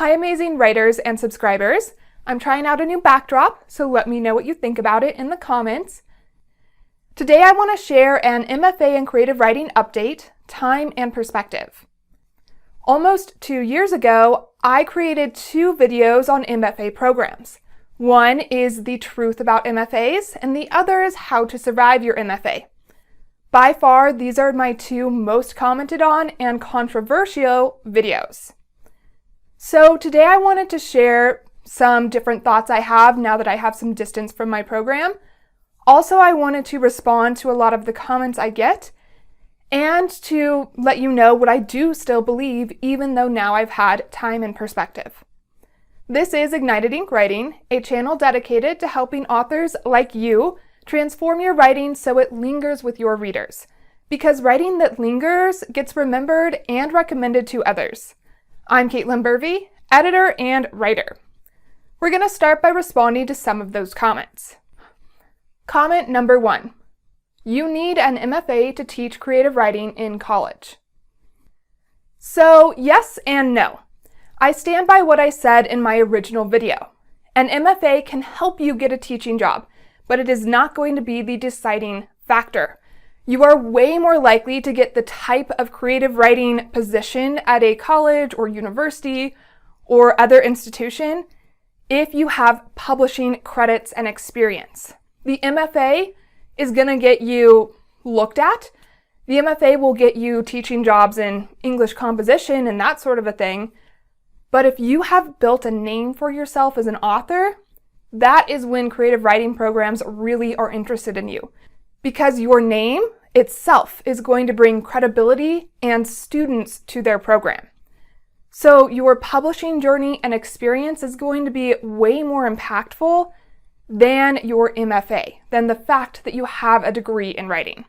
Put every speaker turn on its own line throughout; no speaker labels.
Hi amazing writers and subscribers. I'm trying out a new backdrop, so let me know what you think about it in the comments. Today I want to share an MFA in Creative Writing update, time and perspective. Almost 2 years ago, I created 2 videos on MFA programs. One is the truth about MFAs, and the other is how to survive your MFA. By far, these are my 2 most commented on and controversial videos. So today I wanted to share some different thoughts I have now that I have some distance from my program. Also, I wanted to respond to a lot of the comments I get and to let you know what I do still believe even though now I've had time and perspective. This is Ignited Ink Writing, a channel dedicated to helping authors like you transform your writing so it lingers with your readers. Because writing that lingers gets remembered and recommended to others. I'm Caitlin Burvey, editor and writer. We're going to start by responding to some of those comments. Comment number 1. You need an MFA to teach creative writing in college. So, yes and no. I stand by what I said in my original video. An MFA can help you get a teaching job, but it is not going to be the deciding factor. You are way more likely to get the type of creative writing position at a college or university or other institution if you have publishing credits and experience. The MFA is going to get you looked at. The MFA will get you teaching jobs in English composition and that sort of a thing. But if you have built a name for yourself as an author, that is when creative writing programs really are interested in you. Because your name itself is going to bring credibility and students to their program. So your publishing journey and experience is going to be way more impactful than your MFA, than the fact that you have a degree in writing.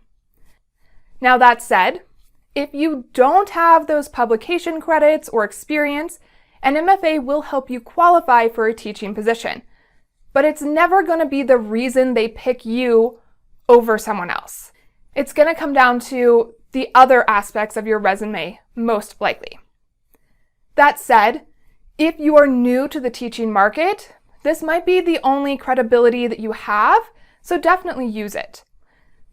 Now that said, if you don't have those publication credits or experience, an MFA will help you qualify for a teaching position. But it's never going to be the reason they pick you over someone else. It's going to come down to the other aspects of your resume, most likely. That said, if you are new to the teaching market, this might be the only credibility that you have, so definitely use it.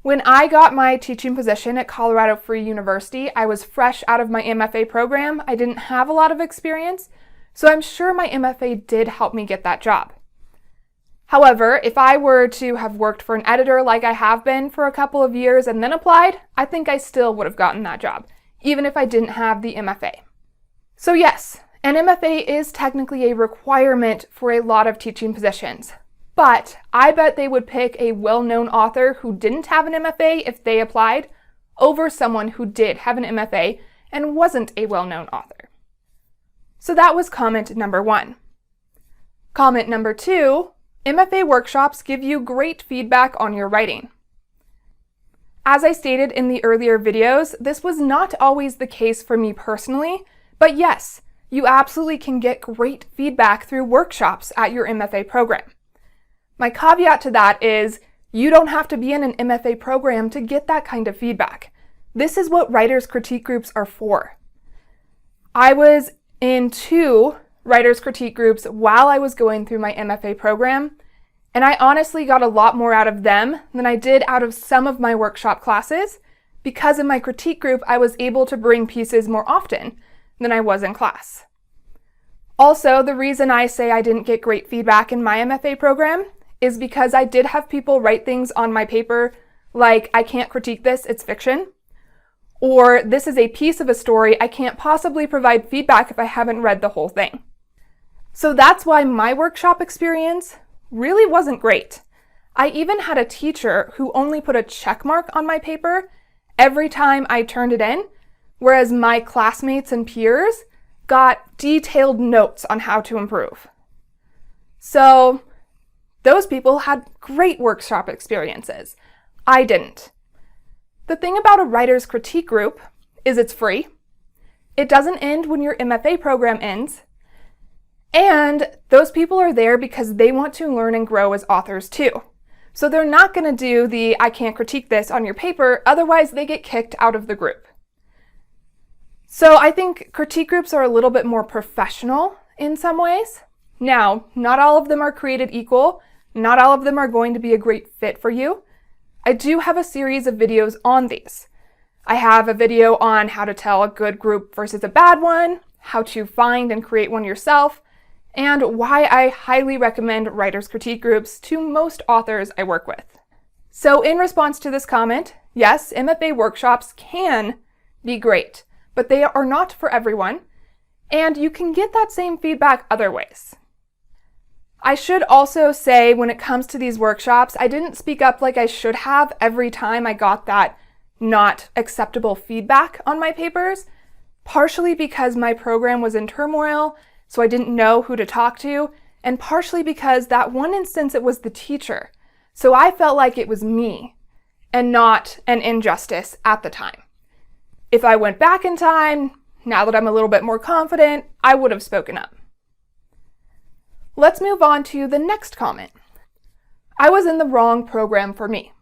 When I got my teaching position at Colorado Free University, I was fresh out of my MFA program. I didn't have a lot of experience, so I'm sure my MFA did help me get that job. However, if I were to have worked for an editor like I have been for a couple of years and then applied, I think I still would have gotten that job, even if I didn't have the MFA. So yes, an MFA is technically a requirement for a lot of teaching positions, but I bet they would pick a well-known author who didn't have an MFA if they applied over someone who did have an MFA and wasn't a well-known author. So that was comment number 1. Comment number 2. MFA workshops give you great feedback on your writing. As I stated in the earlier videos, this was not always the case for me personally, but yes, you absolutely can get great feedback through workshops at your MFA program. My caveat to that is you don't have to be in an MFA program to get that kind of feedback. This is what writers' critique groups are for. I was in 2 writers' critique groups while I was going through my MFA program, and I honestly got a lot more out of them than I did out of some of my workshop classes, because in my critique group I was able to bring pieces more often than I was in class. Also, the reason I say I didn't get great feedback in my MFA program is because I did have people write things on my paper like, I can't critique this, it's fiction, or this is a piece of a story, I can't possibly provide feedback if I haven't read the whole thing. So that's why my workshop experience really wasn't great. I even had a teacher who only put a check mark on my paper every time I turned it in, whereas my classmates and peers got detailed notes on how to improve. So those people had great workshop experiences. I didn't. The thing about a writer's critique group is it's free. It doesn't end when your MFA program ends. And those people are there because they want to learn and grow as authors too. So they're not going to do the I can't critique this on your paper, otherwise they get kicked out of the group. So I think critique groups are a little bit more professional in some ways. Now, not all of them are created equal. Not all of them are going to be a great fit for you. I do have a series of videos on these. I have a video on how to tell a good group versus a bad one, how to find and create one yourself, and why I highly recommend writer's critique groups to most authors I work with. So in response to this comment, yes, MFA workshops can be great, but they are not for everyone, and you can get that same feedback other ways. I should also say, when it comes to these workshops, I didn't speak up like I should have every time I got that not acceptable feedback on my papers, partially because my program was in turmoil, so I didn't know who to talk to, and partially because that one instance it was the teacher, so I felt like it was me and not an injustice at the time. If I went back in time, now that I'm a little bit more confident, I would have spoken up. Let's move on to the next comment. I was in the wrong program for me.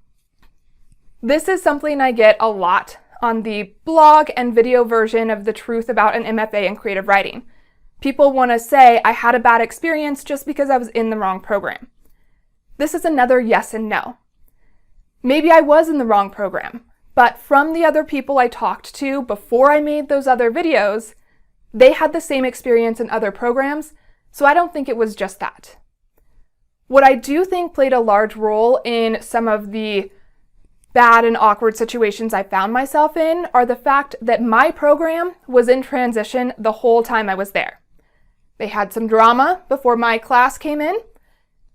This is something I get a lot on the blog and video version of The Truth About an MFA in Creative Writing. People want to say I had a bad experience just because I was in the wrong program. This is another yes and no. Maybe I was in the wrong program, but from the other people I talked to before I made those other videos, they had the same experience in other programs, so I don't think it was just that. What I do think played a large role in some of the bad and awkward situations I found myself in are the fact that my program was in transition the whole time I was there. They had some drama before my class came in,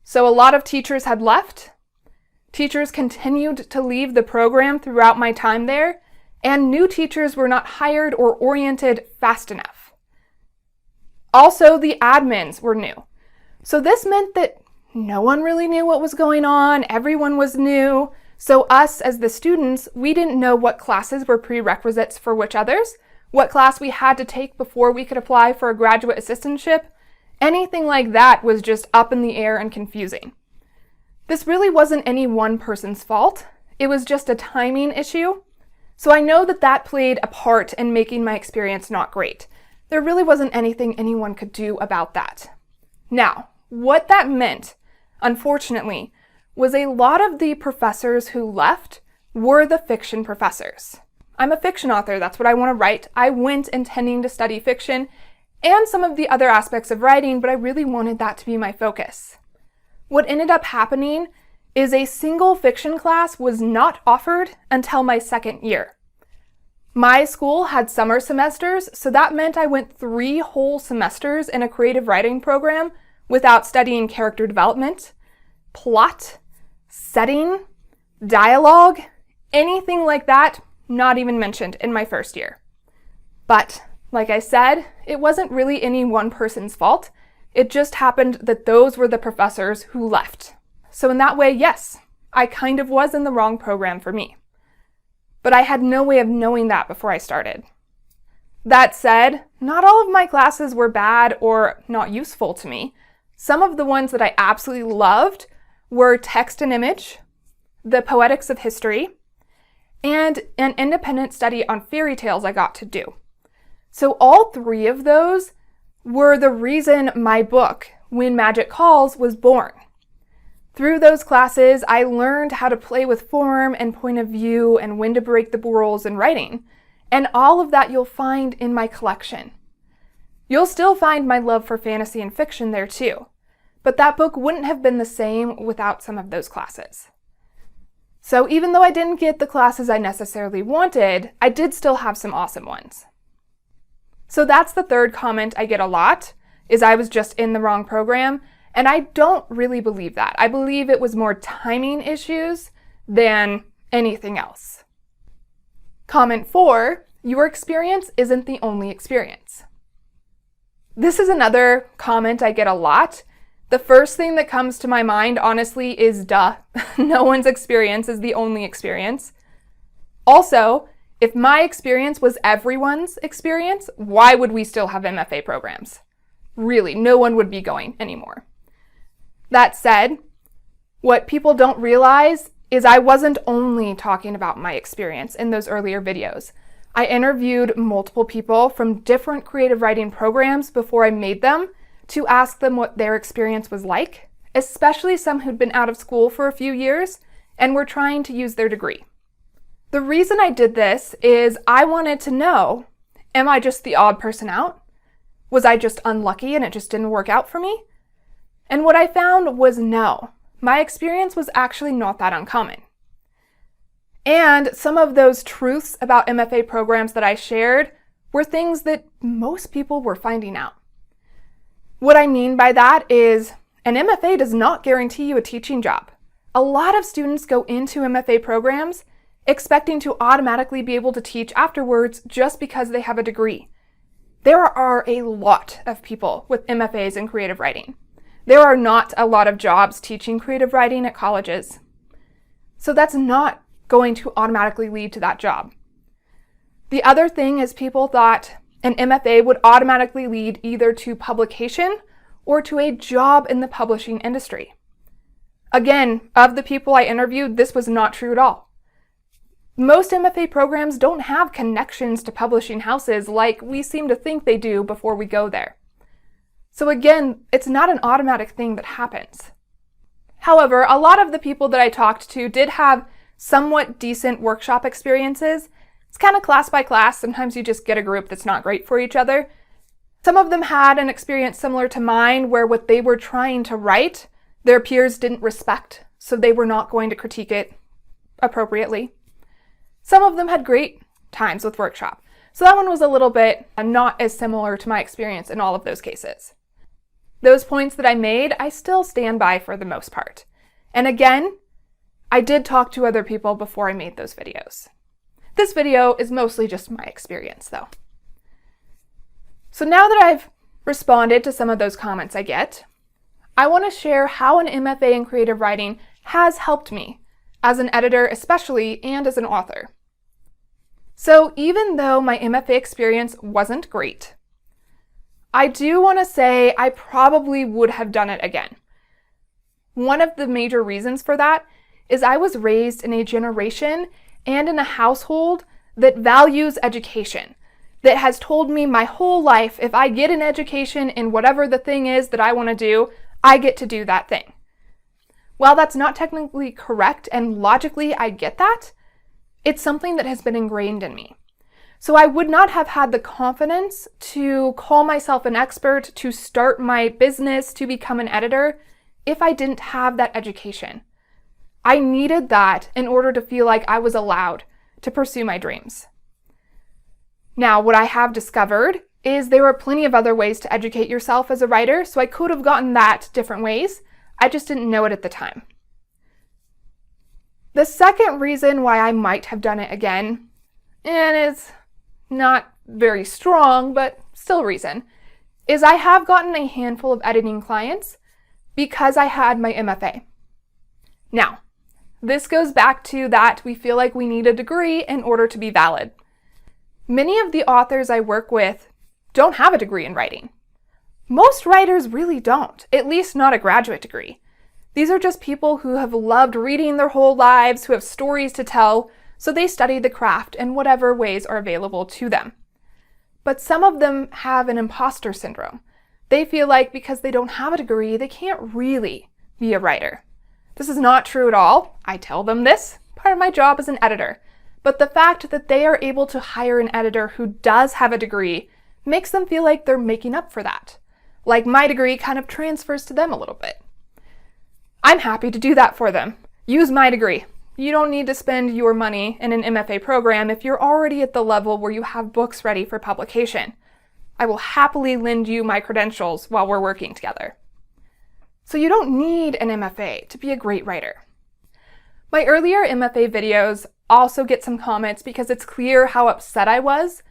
so a lot of teachers had left. Teachers continued to leave the program throughout my time there, and new teachers were not hired or oriented fast enough. Also, the admins were new. So this meant that no one really knew what was going on, everyone was new. So us, as the students, we didn't know what classes were prerequisites for which others, what class we had to take before we could apply for a graduate assistantship. Anything like that was just up in the air and confusing. This really wasn't any one person's fault. It was just a timing issue. So I know that that played a part in making my experience not great. There really wasn't anything anyone could do about that. Now, what that meant, unfortunately, was a lot of the professors who left were the fiction professors. I'm a fiction author, that's what I want to write. I went intending to study fiction and some of the other aspects of writing, but I really wanted that to be my focus. What ended up happening is a single fiction class was not offered until my second year. My school had summer semesters, so that meant I went 3 whole semesters in a creative writing program without studying character development, plot, setting, dialogue, anything like that, not even mentioned in my first year. But, like I said, it wasn't really any one person's fault. It just happened that those were the professors who left. So in that way, yes, I kind of was in the wrong program for me. But I had no way of knowing that before I started. That said, not all of my classes were bad or not useful to me. Some of the ones that I absolutely loved were text and image, the poetics of history, and an independent study on fairy tales I got to do. So all 3 of those were the reason my book, When Magic Calls, was born. Through those classes, I learned how to play with form and point of view and when to break the rules in writing, and all of that you'll find in my collection. You'll still find my love for fantasy and fiction there too, but that book wouldn't have been the same without some of those classes. So even though I didn't get the classes I necessarily wanted, I did still have some awesome ones. So that's the third comment I get a lot, is I was just in the wrong program, and I don't really believe that. I believe it was more timing issues than anything else. Comment 4, your experience isn't the only experience. This is another comment I get a lot. The first thing that comes to my mind, honestly, is duh. No one's experience is the only experience. Also, if my experience was everyone's experience, why would we still have MFA programs? Really, no one would be going anymore. That said, what people don't realize is I wasn't only talking about my experience in those earlier videos. I interviewed multiple people from different creative writing programs before I made them, to ask them what their experience was like, especially some who'd been out of school for a few years and were trying to use their degree. The reason I did this is I wanted to know, am I just the odd person out? Was I just unlucky and it just didn't work out for me? And what I found was no. My experience was actually not that uncommon. And some of those truths about MFA programs that I shared were things that most people were finding out. What I mean by that is an MFA does not guarantee you a teaching job. A lot of students go into MFA programs expecting to automatically be able to teach afterwards just because they have a degree. There are a lot of people with MFAs in creative writing. There are not a lot of jobs teaching creative writing at colleges. So that's not going to automatically lead to that job. The other thing is people thought an MFA would automatically lead either to publication or to a job in the publishing industry. Again, of the people I interviewed, this was not true at all. Most MFA programs don't have connections to publishing houses like we seem to think they do before we go there. So again, it's not an automatic thing that happens. However, a lot of the people that I talked to did have somewhat decent workshop experiences. It's kind of class by class. Sometimes you just get a group that's not great for each other. Some of them had an experience similar to mine where what they were trying to write, their peers didn't respect, so they were not going to critique it appropriately. Some of them had great times with workshop. So that one was a little bit not as similar to my experience in all of those cases. Those points that I made, I still stand by for the most part. And again, I did talk to other people before I made those videos. This video is mostly just my experience though. So now that I've responded to some of those comments I get, I want to share how an MFA in creative writing has helped me as an editor especially, and as an author. So even though my MFA experience wasn't great, I do want to say I probably would have done it again. One of the major reasons for that is I was raised in a generation and in a household that values education, that has told me my whole life, if I get an education in whatever the thing is that I want to do, I get to do that thing. While that's not technically correct and logically I get that, it's something that has been ingrained in me. So I would not have had the confidence to call myself an expert, to start my business, to become an editor, if I didn't have that education. I needed that in order to feel like I was allowed to pursue my dreams. Now, what I have discovered is there are plenty of other ways to educate yourself as a writer, so I could have gotten that different ways. I just didn't know it at the time. The second reason why I might have done it again, and it's not very strong, but still a reason, is I have gotten a handful of editing clients because I had my MFA. Now, this goes back to that we feel like we need a degree in order to be valid. Many of the authors I work with don't have a degree in writing. Most writers really don't, at least not a graduate degree. These are just people who have loved reading their whole lives, who have stories to tell, so they study the craft in whatever ways are available to them. But some of them have an imposter syndrome. They feel like because they don't have a degree, they can't really be a writer. This is not true at all. I tell them this, part of my job as an editor. But the fact that they are able to hire an editor who does have a degree makes them feel like they're making up for that. Like my degree kind of transfers to them a little bit. I'm happy to do that for them. Use my degree. You don't need to spend your money in an MFA program if you're already at the level where you have books ready for publication. I will happily lend you my credentials while we're working together. So you don't need an MFA to be a great writer. My earlier MFA videos also get some comments because it's clear how upset I was.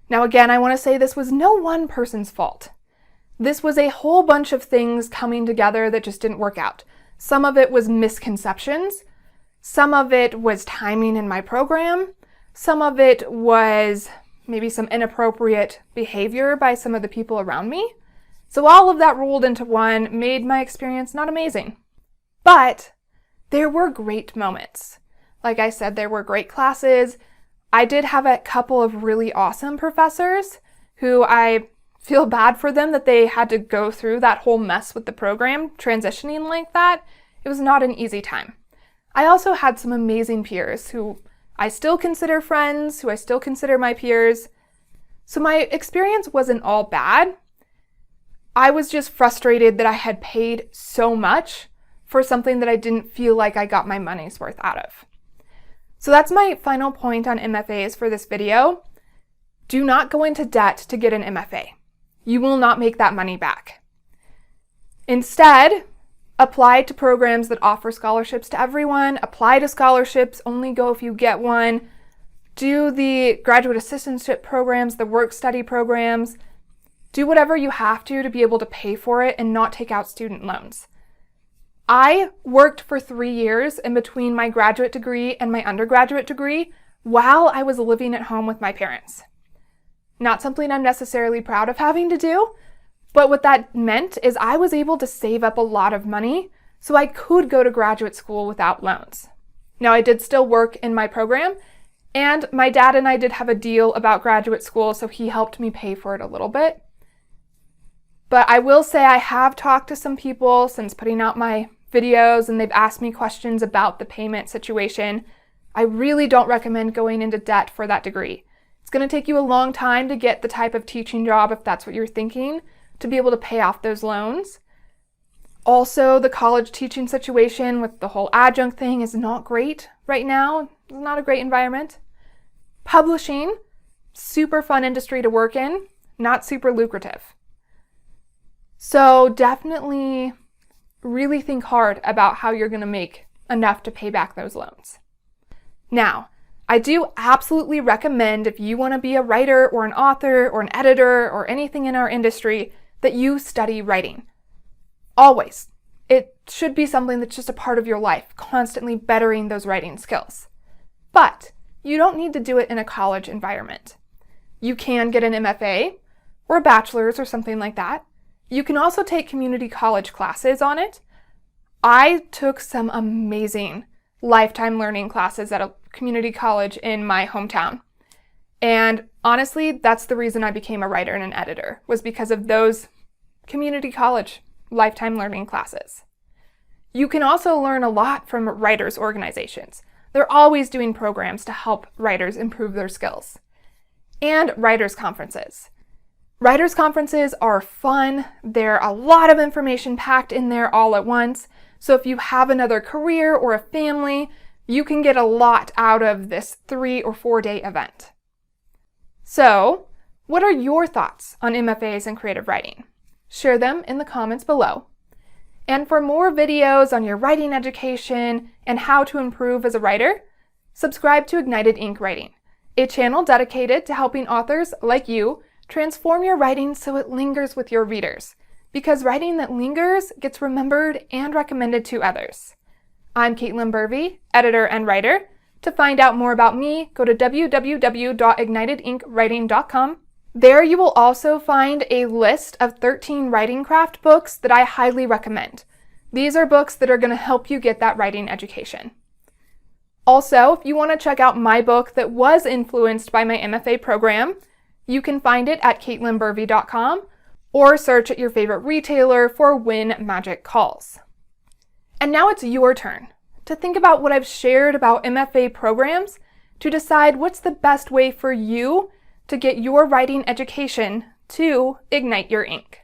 Now again, I want to say this was no one person's fault. This was a whole bunch of things coming together that just didn't work out. Some of it was misconceptions. Some of it was timing in my program. Some of it was maybe some inappropriate behavior by some of the people around me. So all of that rolled into one made my experience not amazing. But there were great moments. Like I said, there were great classes. I did have a couple of really awesome professors who I feel bad for them that they had to go through that whole mess with the program, transitioning like that. It was not an easy time. I also had some amazing peers who I still consider friends, who I still consider my peers. So my experience wasn't all bad. I was just frustrated that I had paid so much for something that I didn't feel like I got my money's worth out of. So that's my final point on MFAs for this video. Do not go into debt to get an MFA. You will not make that money back. Instead, apply to programs that offer scholarships to everyone. Apply to scholarships, only go if you get one. Do the graduate assistantship programs, the work study programs. Do whatever you have to be able to pay for it and not take out student loans. I worked for 3 years in between my graduate degree and my undergraduate degree while I was living at home with my parents. Not something I'm necessarily proud of having to do, but what that meant is I was able to save up a lot of money so I could go to graduate school without loans. Now, I did still work in my program, and my dad and I did have a deal about graduate school, so he helped me pay for it a little bit. But I will say I have talked to some people since putting out my videos, and they've asked me questions about the payment situation. I really don't recommend going into debt for that degree. It's going to take you a long time to get the type of teaching job, if that's what you're thinking, to be able to pay off those loans. Also, the college teaching situation with the whole adjunct thing is not great right now. It's not a great environment. Publishing, super fun industry to work in, not super lucrative. So definitely really think hard about how you're going to make enough to pay back those loans. Now, I do absolutely recommend, if you want to be a writer or an author or an editor or anything in our industry, that you study writing. Always. It should be something that's just a part of your life, constantly bettering those writing skills. But you don't need to do it in a college environment. You can get an MFA or a bachelor's or something like that. You can also take community college classes on it. I took some amazing lifetime learning classes at a community college in my hometown. And honestly, that's the reason I became a writer and an editor, was because of those community college lifetime learning classes. You can also learn a lot from writers' organizations. They're always doing programs to help writers improve their skills. And writers' conferences. Writers' conferences are fun. They're a lot of information packed in there all at once. So if you have another career or a family, you can get a lot out of this 3 or 4 day event. So, what are your thoughts on MFAs and creative writing? Share them in the comments below. And for more videos on your writing education and how to improve as a writer, subscribe to Ignited Ink Writing, a channel dedicated to helping authors like you transform your writing so it lingers with your readers, because writing that lingers gets remembered and recommended to others. I'm Caitlin Burvey, editor and writer. To find out more about me, go to www.ignitedinkwriting.com. There you will also find a list of 13 writing craft books that I highly recommend. These are books that are going to help you get that writing education. Also, if you want to check out my book that was influenced by my MFA program, you can find it at caitlinburvey.com or search at your favorite retailer for When Magic Calls. And now it's your turn to think about what I've shared about MFA programs to decide what's the best way for you to get your writing education to ignite your ink.